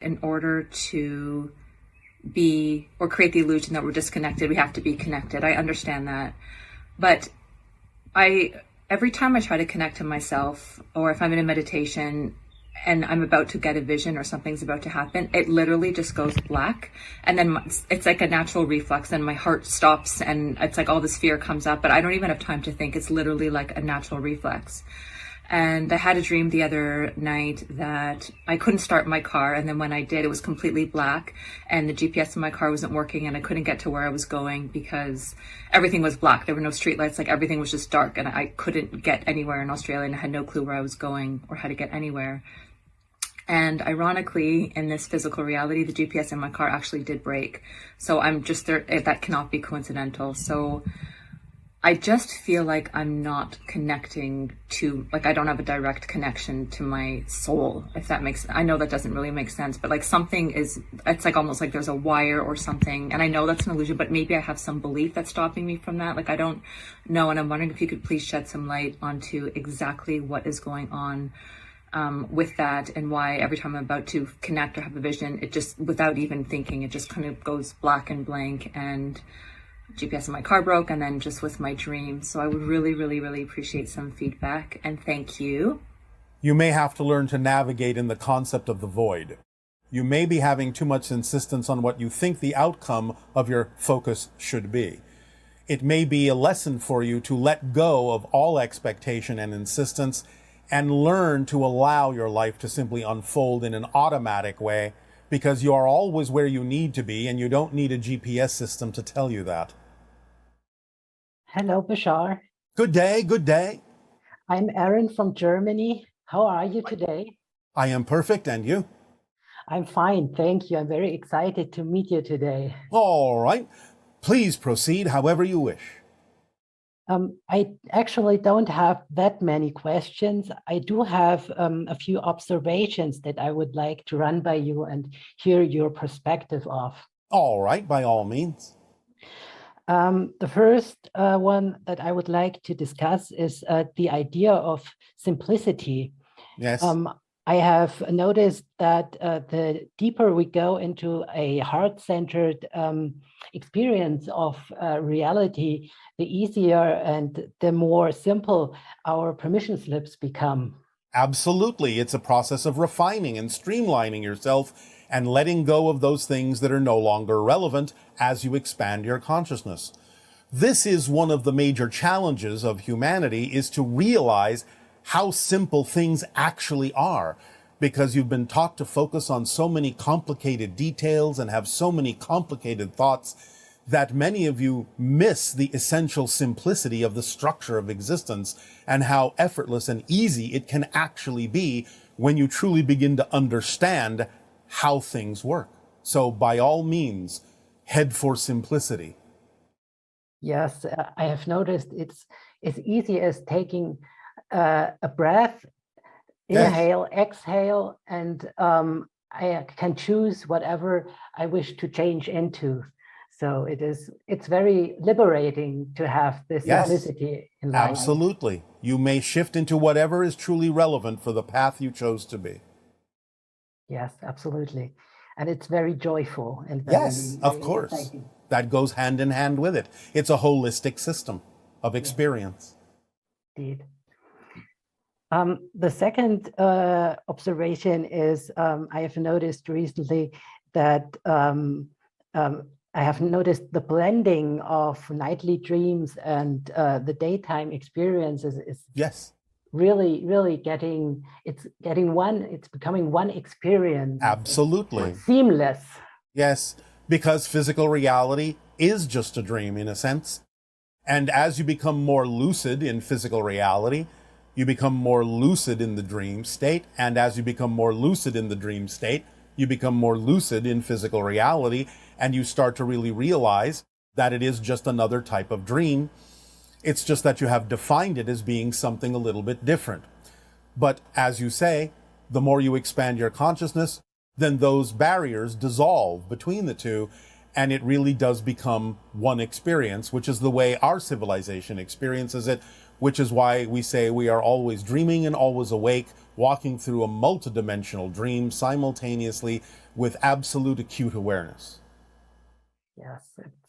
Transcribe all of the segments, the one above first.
In order to be or create the illusion that we're disconnected, we have to be connected. I understand that. But every time I try to connect to myself, or if I'm in a meditation and I'm about to get a vision or something's about to happen, it literally just goes black. And then it's like a natural reflex, and my heart stops, and it's like all this fear comes up, but I don't even have time to think. It's literally like a natural reflex. And I had a dream the other night that I couldn't start my car. And then when I did, it was completely black, and the GPS in my car wasn't working, and I couldn't get to where I was going because everything was black. There were no streetlights, like everything was just dark, and I couldn't get anywhere in Australia, and I had no clue where I was going or how to get anywhere. And ironically, in this physical reality, the GPS in my car actually did break. So I'm just there, that cannot be coincidental. So I just feel like I'm not connecting to, like, I don't have a direct connection to my soul, if that makes, I know that doesn't really make sense, but like something is, it's like almost like there's a wire or something. And I know that's an illusion, but maybe I have some belief that's stopping me from that. Like, I don't know. And I'm wondering if you could please shed some light onto exactly what is going on with that, and why every time I'm about to connect or have a vision, it just, without even thinking, it just kind of goes black and blank, and GPS in my car broke, and then just with my dream. So I would really, really, really appreciate some feedback, and thank you. You may have to learn to navigate in the concept of the void. You may be having too much insistence on what you think the outcome of your focus should be. It may be a lesson for you to let go of all expectation and insistence and learn to allow your life to simply unfold in an automatic way, because you are always where you need to be, and you don't need a GPS system to tell you that. Hello, Bashar. Good day, good day. I'm Erin from Germany. How are you today? I am perfect, and you? I'm fine, thank you. I'm very excited to meet you today. All right. Please proceed however you wish. I actually don't have that many questions. I do have a few observations that I would like to run by you and hear your perspective of. All right, by all means. The first one that I would like to discuss is the idea of simplicity. Yes. I have noticed that the deeper we go into a heart-centered experience of reality, the easier and the more simple our permission slips become. Absolutely. It's a process of refining and streamlining yourself and letting go of those things that are no longer relevant as you expand your consciousness. This is one of the major challenges of humanity, is to realize how simple things actually are, because you've been taught to focus on so many complicated details and have so many complicated thoughts that many of you miss the essential simplicity of the structure of existence, and how effortless and easy it can actually be when you truly begin to understand how things work. So by all means, head for simplicity. Yes, I have noticed it's as easy as taking a breath, inhale, yes, exhale, and I can choose whatever I wish to change into. So it's very liberating to have this simplicity in life. Absolutely. You may shift into whatever is truly relevant for the path you chose to be. Yes, absolutely. And it's very joyful. And very, yes, of course. Exciting. That goes hand in hand with it. It's a holistic system of experience. Indeed. The second observation is I have noticed recently that I have noticed the blending of nightly dreams and the daytime experiences is yes, really it's becoming one experience. Absolutely. Seamless. Yes, because physical reality is just a dream in a sense. And as you become more lucid in physical reality, you become more lucid in the dream state. And as you become more lucid in the dream state, you become more lucid in physical reality, and you start to really realize that it is just another type of dream. It's just that you have defined it as being something a little bit different. But as you say, the more you expand your consciousness, then those barriers dissolve between the two, and it really does become one experience, which is the way our civilization experiences it, which is why we say we are always dreaming and always awake, walking through a multidimensional dream simultaneously with absolute acute awareness. Yes,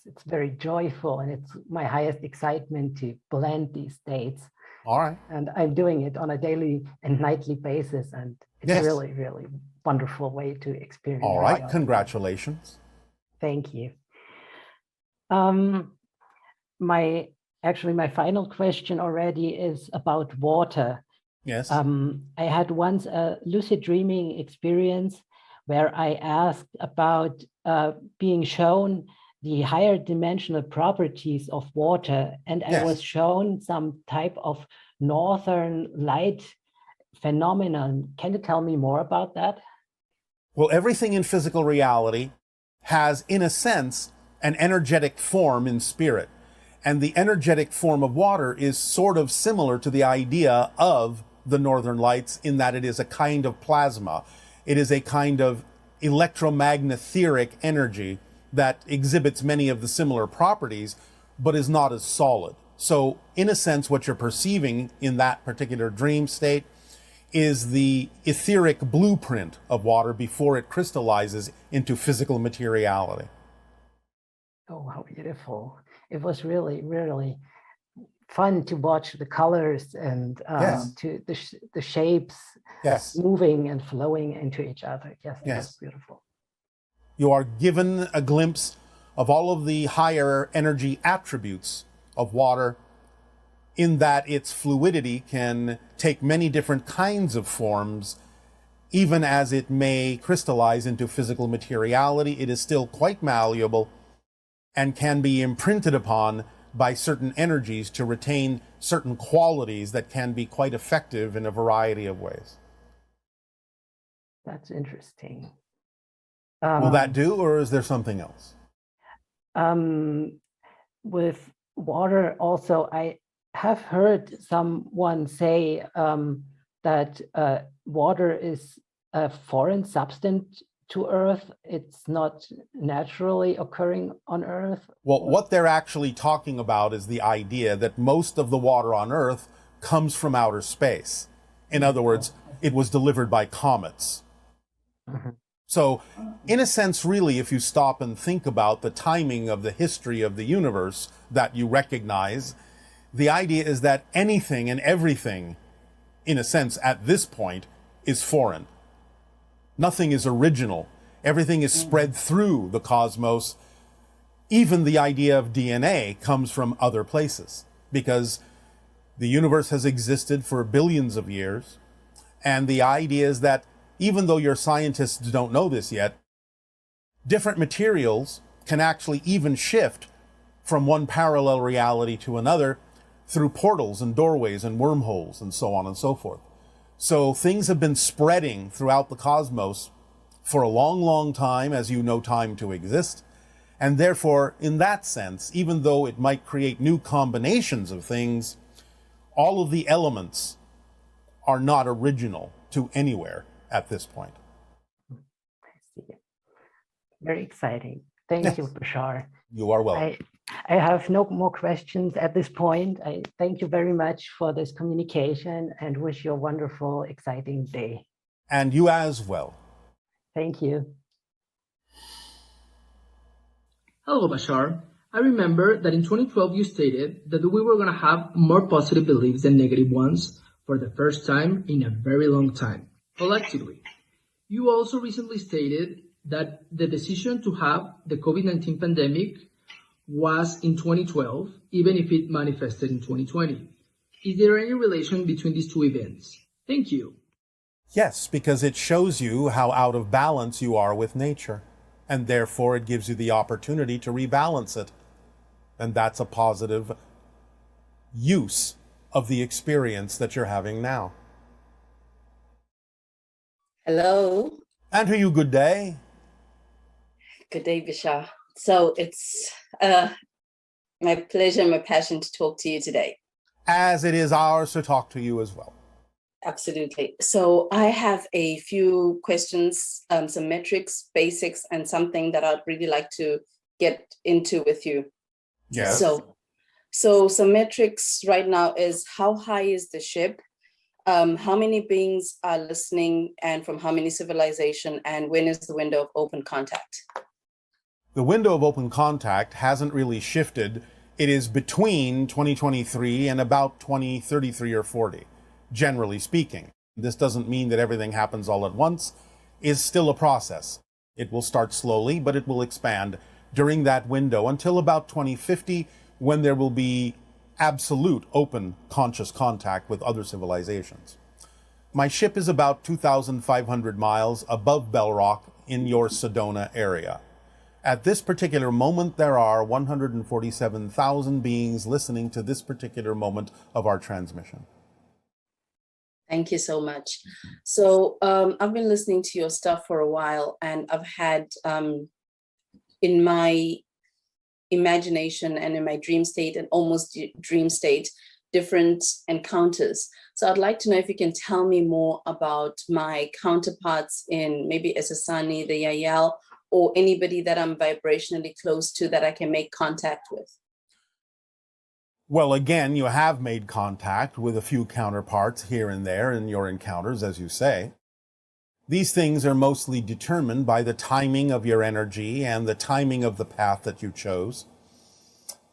it's very joyful, and it's my highest excitement to blend these states. All right. And I'm doing it on a daily and nightly basis, and it's Yes. really, really wonderful way to experience. All right, reality. congratulations. Thank you. My final question already is about water. Yes. I had once a lucid dreaming experience where I asked about being shown the higher dimensional properties of water, and I was shown some type of northern light phenomenon. Can you tell me more about that? Well, everything in physical reality has, in a sense, an energetic form in spirit. And the energetic form of water is sort of similar to the idea of the northern lights in that it is a kind of plasma. It is a kind of electromagnetic energy that exhibits many of the similar properties, but is not as solid. So, in a sense, what you're perceiving in that particular dream state is the etheric blueprint of water before it crystallizes into physical materiality. Oh, how beautiful. It was really, really fun to watch the colors and to the shapes moving and flowing into each other. Yes, it was beautiful. You are given a glimpse of all of the higher energy attributes of water, in that its fluidity can take many different kinds of forms. Even as it may crystallize into physical materiality, it is still quite malleable and can be imprinted upon by certain energies to retain certain qualities that can be quite effective in a variety of ways. That's interesting. Will that do, or is there something else? With water also, I have heard someone say that water is a foreign substance to Earth. It's not naturally occurring on Earth. Well, what they're actually talking about is the idea that most of the water on Earth comes from outer space. In other words, it was delivered by comets. So, in a sense, really, if you stop and think about the timing of the history of the universe that you recognize, the idea is that anything and everything, in a sense, at this point, is foreign. Nothing is original. Everything is spread through the cosmos. Even the idea of DNA comes from other places, because the universe has existed for billions of years. And the idea is that even though your scientists don't know this yet, different materials can actually even shift from one parallel reality to another through portals and doorways and wormholes and so on and so forth. So things have been spreading throughout the cosmos for a long, long time, as you know time to exist. And therefore, in that sense, even though it might create new combinations of things, all of the elements are not original to anywhere at this point. I see. Very exciting. Thank you, Bashar. You are welcome. I have no more questions at this point. I thank you very much for this communication and wish you a wonderful, exciting day. And you as well. Thank you. Hello, Bashar. I remember that in 2012 you stated that we were going to have more positive beliefs than negative ones for the first time in a very long time, collectively. You also recently stated that the decision to have the COVID-19 pandemic was in 2012, even if it manifested in 2020. Is there any relation between these two events? Thank you. Yes, because it shows you how out of balance you are with nature, and therefore it gives you the opportunity to rebalance it. And that's a positive use of the experience that you're having now. Hello. Andrew, good day. Good day, Bashar. So it's my pleasure and my passion to talk to you today. As it is ours to talk to you as well. Absolutely. So I have a few questions, some metrics, basics, and something that I'd really like to get into with you. Yes. So some metrics right now is how high is the ship? How many beings are listening and from how many civilization, and when is the window of open contact? The window of open contact hasn't really shifted. It is between 2023 and about 2033 or 40, generally speaking. This doesn't mean that everything happens all at once. It's still a process. It will start slowly, but it will expand during that window until about 2050, when there will be absolute open conscious contact with other civilizations. My ship is about 2,500 miles above Bell Rock in your Sedona area. At this particular moment, there are 147,000 beings listening to this particular moment of our transmission. Thank you so much. So I've been listening to your stuff for a while, and I've had in my imagination and in my dream state and almost dream state, different encounters. So I'd like to know if you can tell me more about my counterparts in maybe Esasani, the Yayel, or anybody that I'm vibrationally close to that I can make contact with. Well, again, you have made contact with a few counterparts here and there in your encounters, as you say. These things are mostly determined by the timing of your energy and the timing of the path that you chose.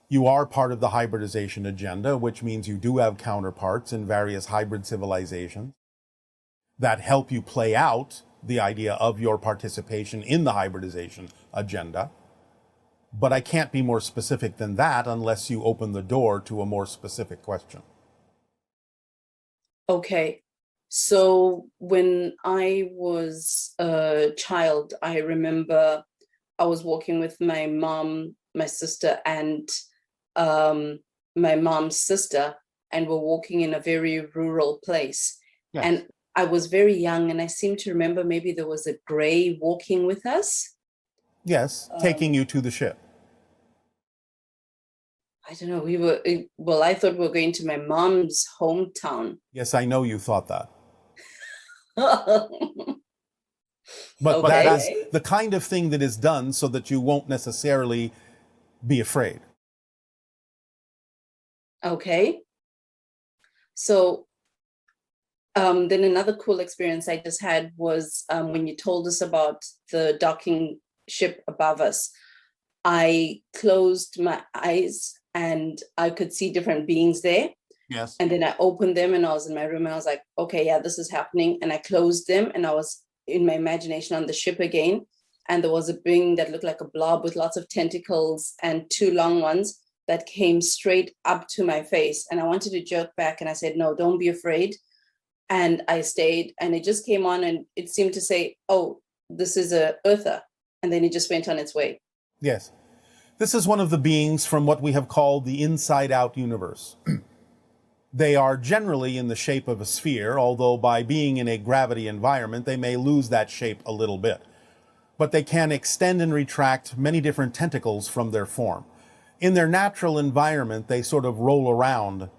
You are part of the hybridization agenda, which means you do have counterparts in various hybrid civilizations that help you play out the idea of your participation in the hybridization agenda. But I can't be more specific than that unless you open the door to a more specific question. Okay. So when I was a child, I remember I was walking with my mom, my sister, and my mom's sister, and we're walking in a very rural place. Yes. And I was very young, and I seem to remember maybe there was a gray walking with us. Yes, taking you to the ship. I don't know, well, I thought we were going to my mom's hometown. Yes, I know you thought that. Okay. But that is the kind of thing that is done so that you won't necessarily be afraid. Okay. So then another cool experience I just had was when you told us about the docking ship above us. I closed my eyes and I could see different beings there. Yes. And then I opened them and I was in my room and I was like, okay, yeah, this is happening. And I closed them and I was in my imagination on the ship again. And there was a being that looked like a blob with lots of tentacles and two long ones that came straight up to my face. And I wanted to jerk back and I said, no, don't be afraid. And I stayed and it just came on and it seemed to say, oh, this is a earther. And then it just went on its way. Yes. This is one of the beings from what we have called the inside-out universe. They are generally in the shape of a sphere, although by being in a gravity environment, they may lose that shape a little bit. But they can extend and retract many different tentacles from their form. In their natural environment, they sort of roll around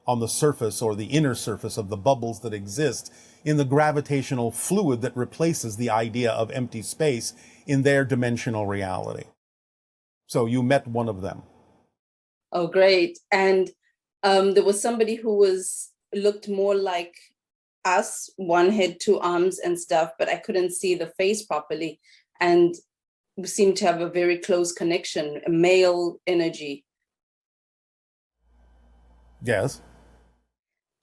on the surface or the inner surface of the bubbles that exist in the gravitational fluid that replaces the idea of empty space in their dimensional reality. So you met one of them. Oh, great. And there was somebody who looked more like us, one head, two arms and stuff, but I couldn't see the face properly. And we seemed to have a very close connection, a male energy. Yes.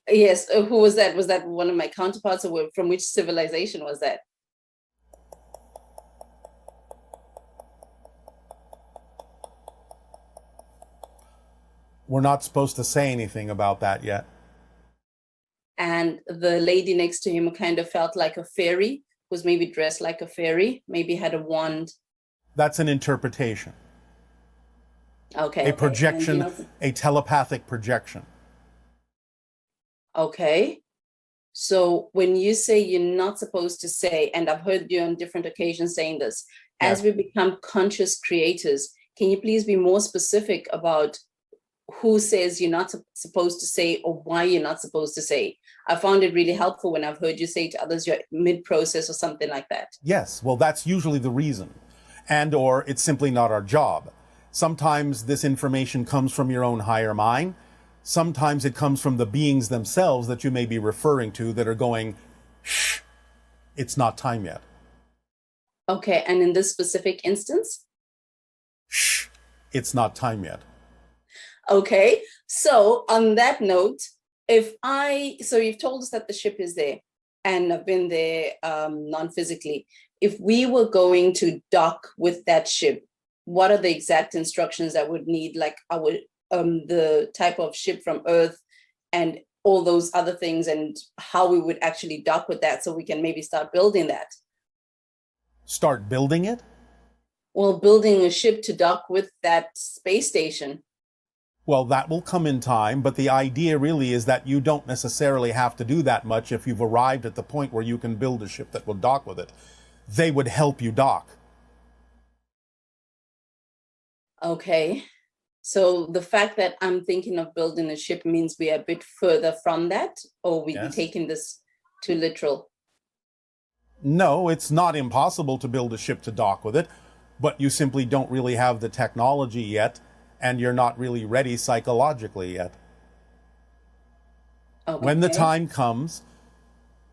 Yes. Who was that? Was that one of my counterparts, or from which civilization was that? We're not supposed to say anything about that yet. And the lady next to him kind of felt like a fairy, was maybe dressed like a fairy, maybe had a wand. That's an interpretation. Okay. A projection, a telepathic projection. Okay. So when you say you're not supposed to say, and I've heard you on different occasions saying this, Yes. as we become conscious creators, can you please be more specific about who says you're not supposed to say or why you're not supposed to say? I found it really helpful when I've heard you say to others you're mid-process or something like that. Yes, well, that's usually the reason. And or it's simply not our job. Sometimes this information comes from your own higher mind. Sometimes it comes from the beings themselves that you may be referring to that are going, shh, it's not time yet. Okay, and in this specific instance? Shh, it's not time yet. Okay, so on that note, so you've told us that the ship is there and I've been there non-physically. If we were going to dock with that ship, what are the exact instructions that would need, like the type of ship from Earth and all those other things, and how we would actually dock with that so we can maybe start building that? Start building it? Well, building a ship to dock with that space station. Well, that will come in time, but the idea really is that you don't necessarily have to do that much if you've arrived at the point where you can build a ship that will dock with it. They would help you dock. Okay. So the fact that I'm thinking of building a ship means we are a bit further from that, or we Yes. taking this too literal? No, it's not impossible to build a ship to dock with it, but you simply don't really have the technology yet, and you're not really ready psychologically yet. Okay. When the time comes,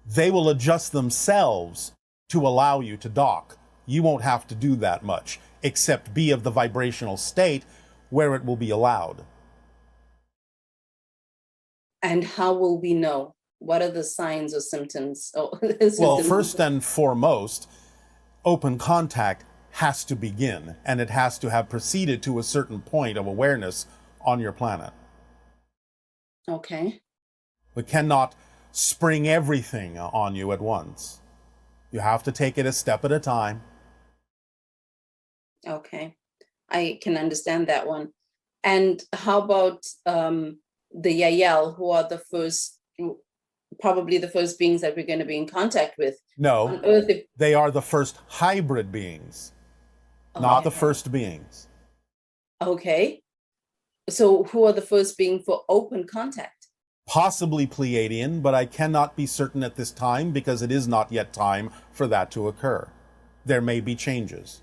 they will adjust themselves to allow you to dock. You won't have to do that much, except be of the vibrational state where it will be allowed. And how will we know? What are the signs or symptoms? Well, first and foremost, open contact has to begin, and it has to have proceeded to a certain point of awareness on your planet. Okay. We cannot spring everything on you at once. You have to take it a step at a time. Okay. I can understand that one. And how about the Yael, who are probably the first beings that we're going to be in contact with? No, on Earth, they are the first hybrid beings, not the first beings. Okay. So who are the first being for open contact? Possibly Pleiadian, but I cannot be certain at this time because it is not yet time for that to occur. There may be changes.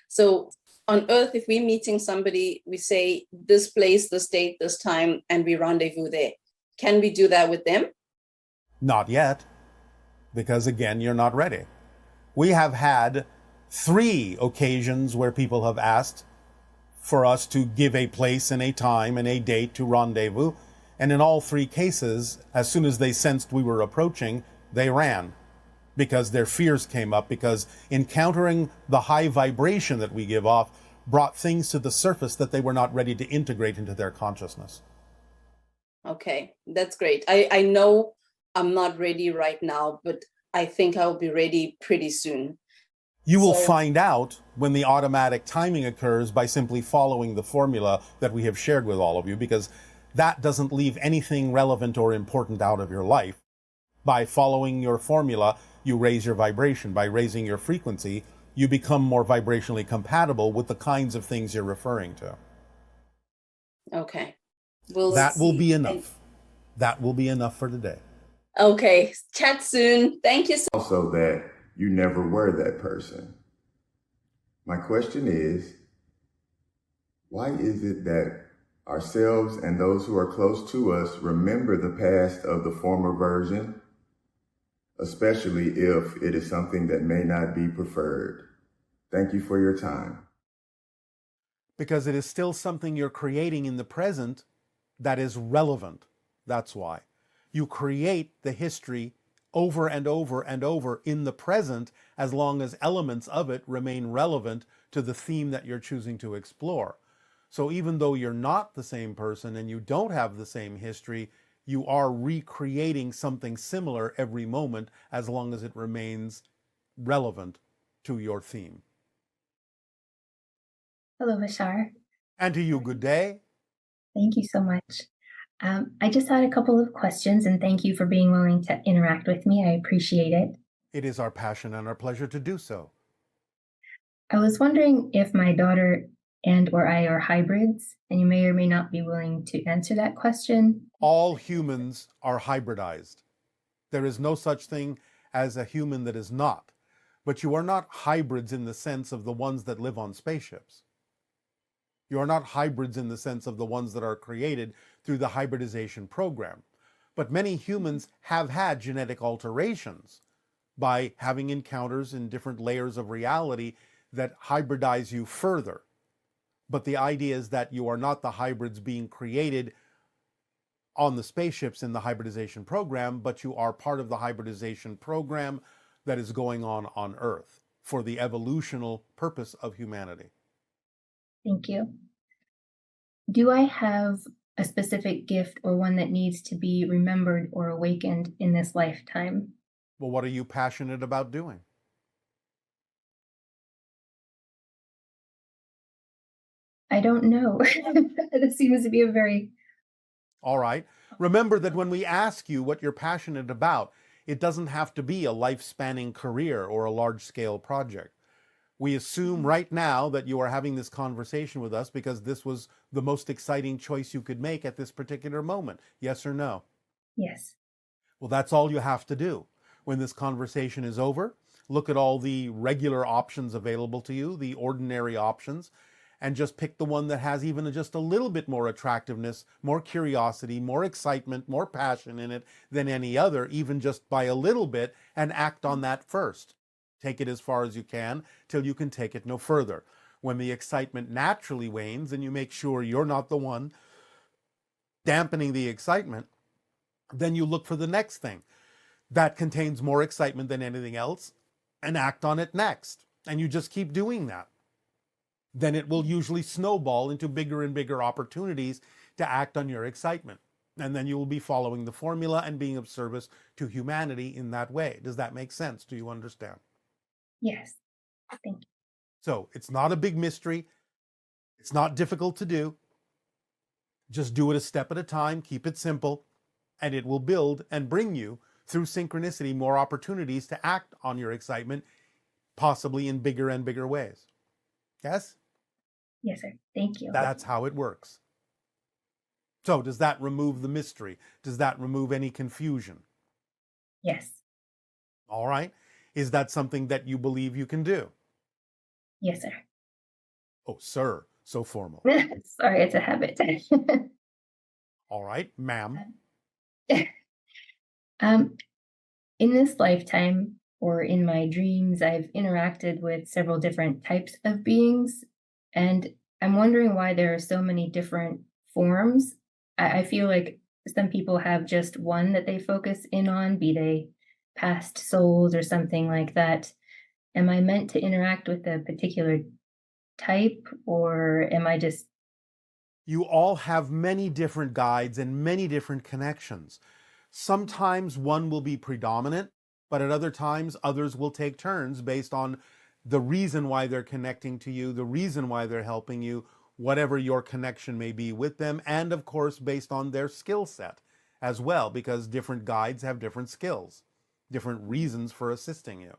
So on Earth, if we're meeting somebody, we say this place, this date, this time, and we rendezvous there. Can we do that with them? Not yet, because again, you're not ready. We have had 3 occasions where people have asked for us to give a place and a time and a date to rendezvous. And in all 3 cases, as soon as they sensed we were approaching, they ran because their fears came up, because encountering the high vibration that we give off brought things to the surface that they were not ready to integrate into their consciousness. Okay, that's great. I know I'm not ready right now, but I think I'll be ready pretty soon. You will find out when the automatic timing occurs by simply following the formula that we have shared with all of you, because that doesn't leave anything relevant or important out of your life. By following your formula, you raise your vibration. By raising your frequency, you become more vibrationally compatible with the kinds of things you're referring to. Okay. That will be enough. That will be enough for today. Okay. Chat soon. Thank you so much. Also that you never were that person. My question is, why is it that ourselves and those who are close to us remember the past of the former version, especially if it is something that may not be preferred? Thank you for your time. Because it is still something you're creating in the present that is relevant. That's why. You create the history over and over and over in the present as long as elements of it remain relevant to the theme that you're choosing to explore. So even though you're not the same person and you don't have the same history, you are recreating something similar every moment as long as it remains relevant to your theme. Hello, Bashar. And to you, good day. Thank you so much. I just had a couple of questions, and thank you for being willing to interact with me. I appreciate it. It is our passion and our pleasure to do so. I was wondering if my daughter and or I are hybrids, and you may or may not be willing to answer that question. All humans are hybridized. There is no such thing as a human that is not. But you are not hybrids in the sense of the ones that live on spaceships. You are not hybrids in the sense of the ones that are created through the hybridization program. But many humans have had genetic alterations by having encounters in different layers of reality that hybridize you further. But the idea is that you are not the hybrids being created on the spaceships in the hybridization program, but you are part of the hybridization program that is going on Earth for the evolutional purpose of humanity. Thank you. Do I have a specific gift or one that needs to be remembered or awakened in this lifetime? Well, what are you passionate about doing? I don't know. This seems to be a very... All right. Remember that when we ask you what you're passionate about, it doesn't have to be a life-spanning career or a large-scale project. We assume right now that you are having this conversation with us because this was the most exciting choice you could make at this particular moment. Yes or no? Yes. Well, that's all you have to do. When this conversation is over, look at all the regular options available to you, the ordinary options, and just pick the one that has even just a little bit more attractiveness, more curiosity, more excitement, more passion in it than any other, even just by a little bit, and act on that first. Take it as far as you can till you can take it no further. When the excitement naturally wanes and you make sure you're not the one dampening the excitement, then you look for the next thing that contains more excitement than anything else and act on it next. And you just keep doing that. Then it will usually snowball into bigger and bigger opportunities to act on your excitement. And then you will be following the formula and being of service to humanity in that way. Does that make sense? Do you understand? Yes. Thank you. So it's not a big mystery. It's not difficult to do. Just do it a step at a time. Keep it simple. And it will build and bring you, through synchronicity, more opportunities to act on your excitement, possibly in bigger and bigger ways. Yes? Yes, sir. Thank you. That's how it works. So does that remove the mystery? Does that remove any confusion? Yes. All right. Is that something that you believe you can do? Yes, sir. Oh, sir. So formal. Sorry, it's a habit. All right, ma'am. In this lifetime or in my dreams, I've interacted with several different types of beings, and I'm wondering why there are so many different forms. I feel like some people have just one that they focus in on, be they past souls or something like that. Am I meant to interact with a particular type, or am I just... You all have many different guides and many different connections. Sometimes one will be predominant, but at other times others will take turns based on the reason why they're connecting to you, the reason why they're helping you, whatever your connection may be with them, and of course based on their skill set as well, because different guides have different skills, different reasons for assisting you.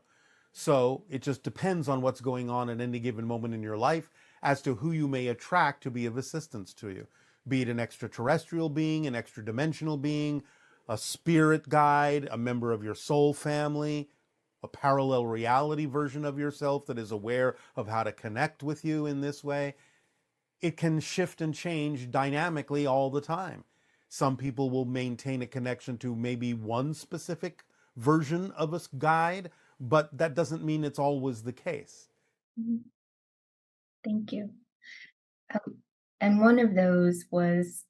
So it just depends on what's going on at any given moment in your life as to who you may attract to be of assistance to you, be it an extraterrestrial being, an extra dimensional being, a spirit guide, a member of your soul family, a parallel reality version of yourself that is aware of how to connect with you in this way. It can shift and change dynamically all the time. Some people will maintain a connection to maybe one specific version of a guide, but that doesn't mean it's always the case. Thank you. And one of those was,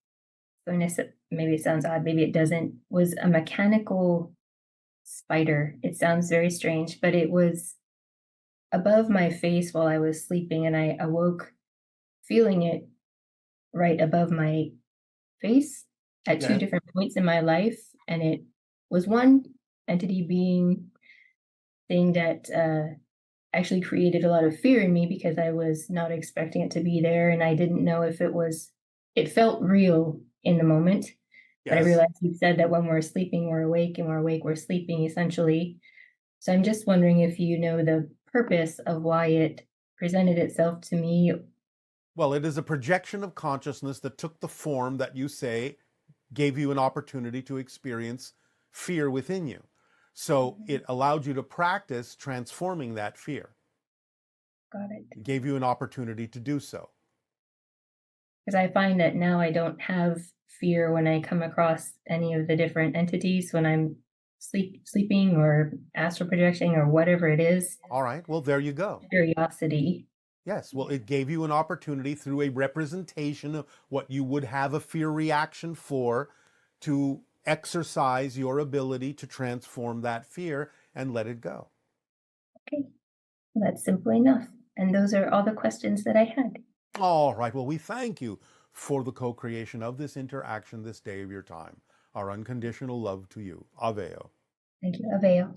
maybe it sounds odd, maybe it doesn't, was a mechanical spider. It sounds very strange, but it was above my face while I was sleeping, and I awoke feeling it right above my face at two different points in my life. And it was one entity being thing that actually created a lot of fear in me because I was not expecting it to be there, and I didn't know if it felt real in the moment. But I realized you said that when we're sleeping, we're awake, and we're awake, we're sleeping, essentially. So I'm just wondering if you know the purpose of why it presented itself to me. Well, it is a projection of consciousness that took the form that you say gave you an opportunity to experience fear within you. So it allowed you to practice transforming that fear. Got it. It gave you an opportunity to do so. Because I find that now I don't have fear when I come across any of the different entities when I'm sleeping or astral projecting or whatever it is. All right. Well, there you go. Curiosity. Yes. Well, it gave you an opportunity through a representation of what you would have a fear reaction for to exercise your ability to transform that fear and let it go. Okay, well, that's simple enough. And those are all the questions that I had. All right. Well, we thank you for the co-creation of this interaction this day of your time. Our unconditional love to you. Aveo. Thank you. Aveo.